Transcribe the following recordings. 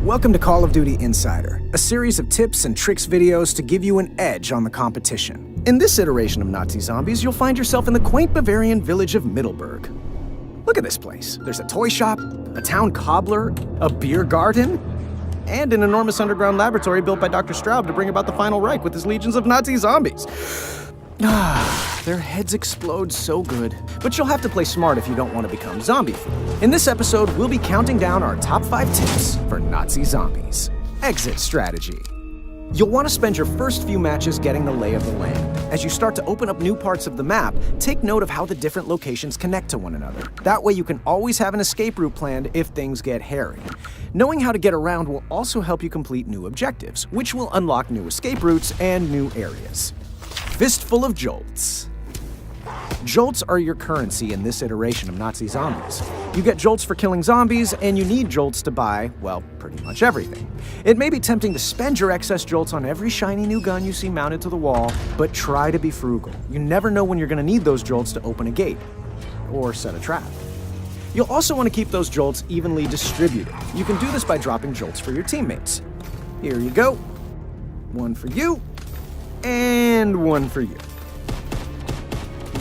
Welcome to Call of Duty Insider, a series of tips and tricks videos to give you an edge on the competition. In this iteration of Nazi Zombies, you'll find yourself in the quaint Bavarian village of Middelburg. Look at this place. There's a toy shop, a town cobbler, a beer garden, and an enormous underground laboratory built by Dr. Straub to bring about the final Reich with his legions of Nazi zombies. Their heads explode so good. But you'll have to play smart if you don't want to become zombie food. In this episode, we'll be counting down our top 5 tips for Nazi zombies. Exit strategy. You'll want to spend your first few matches getting the lay of the land. As you start to open up new parts of the map, take note of how the different locations connect to one another. That way you can always have an escape route planned if things get hairy. Knowing how to get around will also help you complete new objectives, which will unlock new escape routes and new areas. Fistful of Jolts. Jolts are your currency in this iteration of Nazi Zombies. You get Jolts for killing zombies, and you need Jolts to buy, well, pretty much everything. It may be tempting to spend your excess Jolts on every shiny new gun you see mounted to the wall, but try to be frugal. You never know when you're going to need those Jolts to open a gate, or set a trap. You'll also want to keep those Jolts evenly distributed. You can do this by dropping Jolts for your teammates. Here you go. One for you, and one for you.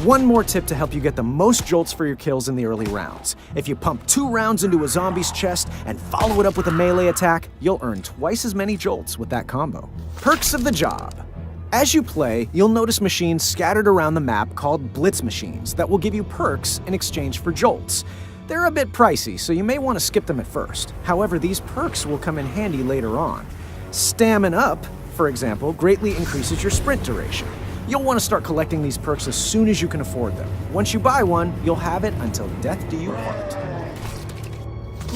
One more tip to help you get the most Jolts for your kills in the early rounds. If you pump 2 rounds into a zombie's chest and follow it up with a melee attack, you'll earn twice as many Jolts with that combo. Perks of the job. As you play, you'll notice machines scattered around the map called Blitz machines that will give you perks in exchange for Jolts. They're a bit pricey, so you may want to skip them at first. However, these perks will come in handy later on. Stamina Up, for example, greatly increases your sprint duration. You'll want to start collecting these perks as soon as you can afford them. Once you buy one, you'll have it until death do you part.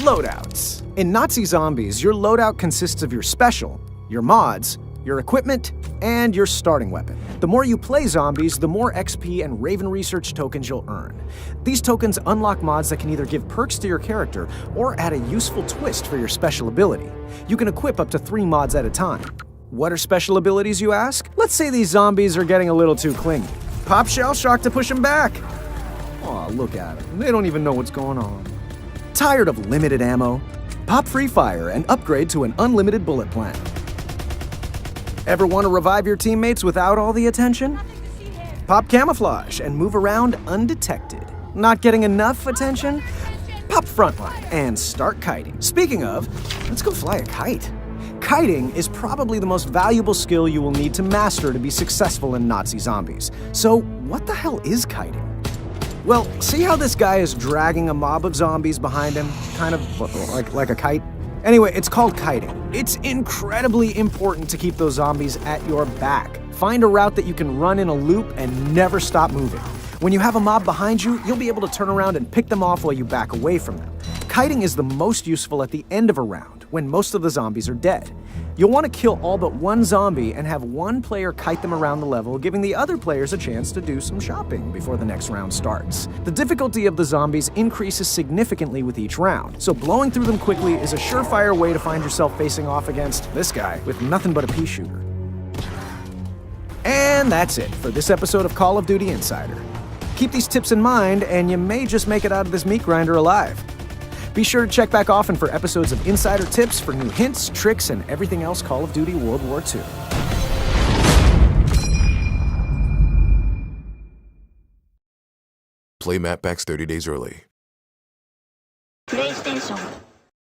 Loadouts. In Nazi Zombies, your loadout consists of your special, your mods, your equipment, and your starting weapon. The more you play zombies, the more XP and Raven Research tokens you'll earn. These tokens unlock mods that can either give perks to your character or add a useful twist for your special ability. You can equip up to 3 mods at a time. What are special abilities, you ask? Let's say these zombies are getting a little too clingy. Pop Shell Shock to push them back. Aw, look at them. They don't even know what's going on. Tired of limited ammo? Pop Free Fire and upgrade to an unlimited bullet plan. Ever want to revive your teammates without all the attention? Pop Camouflage and move around undetected. Not getting enough attention? Pop Frontline and start kiting. Speaking of, let's go fly a kite. Kiting is probably the most valuable skill you will need to master to be successful in Nazi Zombies. So, what the hell is kiting? Well, see how this guy is dragging a mob of zombies behind him? Kind of like a kite? Anyway, it's called kiting. It's incredibly important to keep those zombies at your back. Find a route that you can run in a loop and never stop moving. When you have a mob behind you, you'll be able to turn around and pick them off while you back away from them. Kiting is the most useful at the end of a round, when most of the zombies are dead. You'll want to kill all but one zombie and have one player kite them around the level, giving the other players a chance to do some shopping before the next round starts. The difficulty of the zombies increases significantly with each round, so blowing through them quickly is a surefire way to find yourself facing off against this guy with nothing but a pea shooter. And that's it for this episode of Call of Duty Insider. Keep these tips in mind, and you may just make it out of this meat grinder alive. Be sure to check back often for episodes of Insider Tips for new hints, tricks, and everything else Call of Duty World War II. Play map packs 30 days early. PlayStation